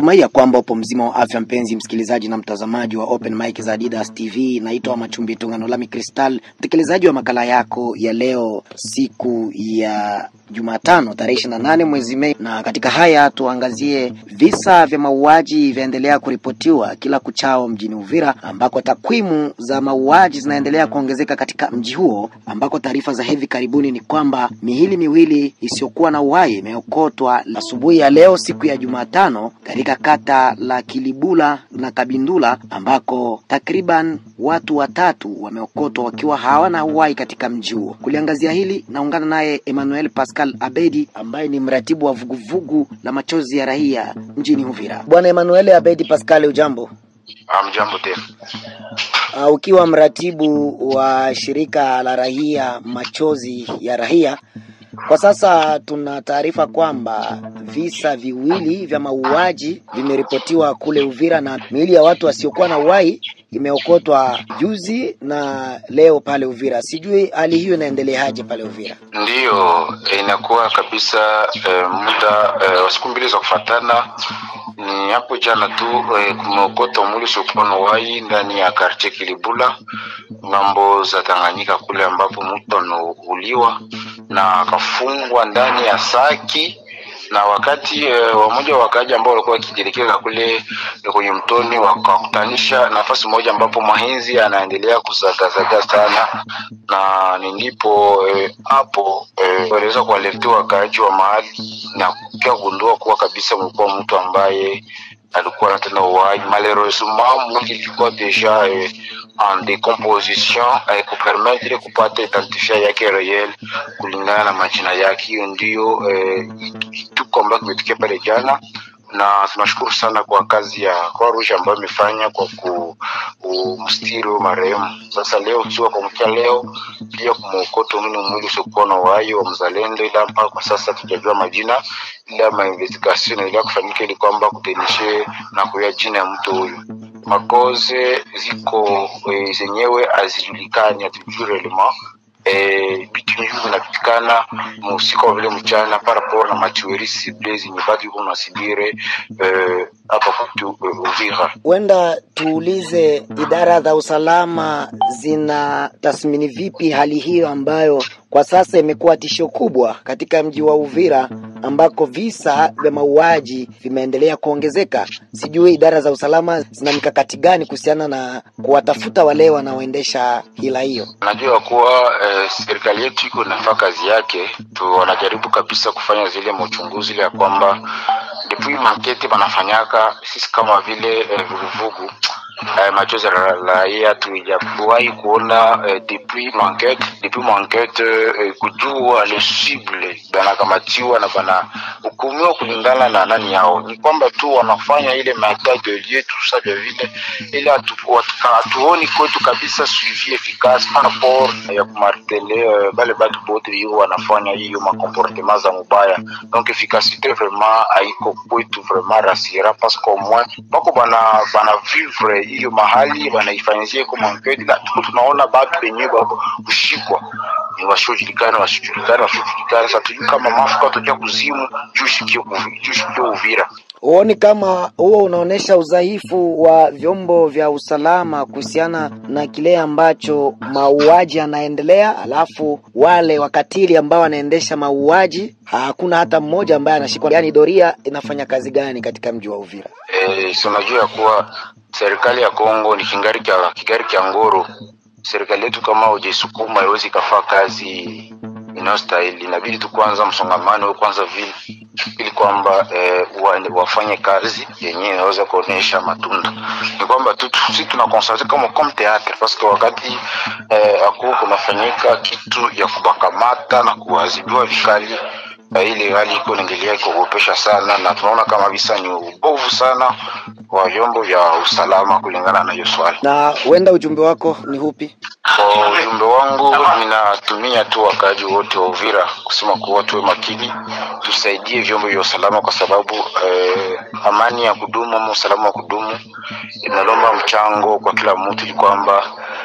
Natumai kwamba upo mzima wa afya, mpenzi msikilizaji na mtazamaji wa Open Mic za Didas TV. Naitwa Machumbi Tungano Lami Crystal, mtekelezaji wa makala yako ya leo, siku ya Jumatano tarehe 28 mwezi Mei. Na katika haya tuangazie visa vya mauaji vyaendelea kuripotiwa kila kuchao mjini Uvira, ambako takwimu za mauaji zinaendelea kuongezeka katika mji huo, ambako taarifa za hivi karibuni ni kwamba mihili miwili isiyokuwa na uhai imeokotwa asubuhi ya leo, siku ya Jumatano, katika kata la Kilibula na Kabindula, ambako takriban watu watatu wameokotwa wakiwa hawana uhai katika mji huo. Kuliangazia hili naungana naye Emmanuel Pascal Abedi, ambaye ni mratibu wa vuguvugu la machozi ya raia mjini Uvira. Bwana Emmanuel Abedi Pascal, ujambo? Mjambo tena. Ukiwa mratibu wa shirika la raia machozi ya raia, kwa sasa tuna taarifa kwamba visa viwili vya mauaji vimeripotiwa kule Uvira, na miili ya watu wasiokuwa na uhai imeokotwa juzi na leo pale Uvira. Sijui hali hiyo inaendeleaje pale Uvira? Ndiyo, inakuwa kabisa muda wa siku mbili za kufuatana. Ni hapo jana tu kumeokotwa mwili usiokuwa na uhai ndani ya quartier Kilibula, ngambo za Tanganyika kule, ambapo mtu ameuliwa na akafungwa ndani ya saki. Na wakati wamoja wakaja ambao walikuwa wakijielekeza kule kwenye mtoni, wakakutanisha nafasi moja ambapo mahinzi anaendelea kusagasaga sana, na ndipo hapo waliweza kuwaletea wakaaji wa mahali na kugundua kuwa kabisa mlikuwa mtu ambaye alikuwa anatenda uhai. Malheureusement mwili ilikuwa deja en décomposition, pour permettre kupata identification yake real kulingana na majina yake. Hiyo ndio tukomba kimetokea pale jana, na tunashukuru sana kwa kazi ya Croix Rouge ambayo imefanya kwa kumstiri marehemu. Sasa leo ukiwa kwa mkia leo pia kumuokoto mwili usiokuwa na uhai wa mzalendo, ila mpaka kwa sasa tujajua majina, ila investigation ile kufanyika ili kwamba kutenishe na kuya jina ya mtu huyu. Makoze ziko zenyewe azijulikani, atujure lema bitu mingi vinapitikana musiko wa vile mchana parapor na matueri sible zenye batu yuko nasibire hapa kwetu Uvira. Wenda tuulize, idara za usalama zina tathmini vipi hali hiyo ambayo kwa sasa imekuwa tisho kubwa katika mji wa Uvira, ambako visa vya mauaji vimeendelea kuongezeka? Sijui idara za usalama zina mikakati gani kuhusiana na kuwatafuta wale wanaoendesha hila hiyo? Najua kuwa serikali yetu iko nafanya kazi yake, wanajaribu kabisa kufanya zile uchunguzi ya kwamba depuis mankete banafanyaka. Sisi kama vile vuguvugu machozi ya raia tulijawahi kuona depuis mankete kujua le cible banakamatiwa na bana hukumiwa kulingana na nani yao. Ni kwamba tu wanafanya ile maître de lieu tout ça de vile, ila hatuoni kwetu kabisa suivi efficace par rapport ya kumartele bale batu bote hiyo wanafanya hiyo makomportement za mubaya. Donc efficacité vraiment haiko kwetu vraiment rasira, parce qu'au moins bako bana vivre hiyo mahali wanaifanyia kwa enquête. La tunaona batu wenyewe kushikwa ni washojulikana. Sasa tujui kama mafuka toja kuzimu jushikio Uvira. Uone kama huo unaonesha udhaifu wa vyombo vya usalama kuhusiana na kile ambacho mauaji yanaendelea, alafu wale wakatili ambao wanaendesha mauaji hakuna hata mmoja ambaye anashikwa. Yani doria inafanya kazi gani katika mji wa Uvira? Unajua kuwa serikali ya Kongo ni kigari cha ngoro. Serikali yetu kama hujisukuma haiwezi kufanya kazi inayostahili. Inabidi tu kwanza msongamano kwanza vile, ili kwamba wafanye kazi yenyewe inaweza kuonesha matunda. Ni kwamba sisi tunaconcentre kama théâtre, parce que wakati hakuwa kunafanyika kitu ya kubakamata na kuadhibiwa vikali, ile hali iko inaendelea kuogopesha sana, na tunaona kama visa ni ubovu sana wa vyombo vya usalama kulingana na hiyo swali. Na wenda ujumbe wako ni upi? Ujumbe wangu ninatumia tu wakaji wote wa Uvira kusema kuwa tuwe makini, tusaidie vyombo vya usalama, kwa sababu amani ya kudumu ama usalama wa kudumu inalomba mchango kwa kila mtu, ili kwamba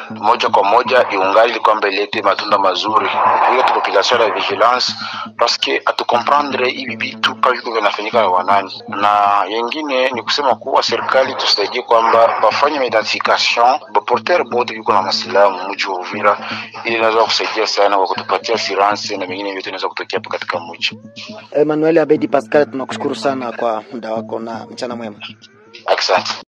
moja kwa moja iungali kwamba ilete matunda mazuri. Hiyo tu population ya vigilance parce que atu comprendre hivi vitu kwa viko vinafanyika na wanani. Na yengine ni kusema kuwa serikali tusaidie kwamba bafanye identification porteur bote yuko na masilamu mji wa Uvira, ili inaweza kusaidia sana kwa kutupatia assurance na mengine yote inaweza kutokea hapa katika mji. Emmanuel Abedi Pascal, tunakushukuru sana kwa muda wako na mchana mwema. Asante.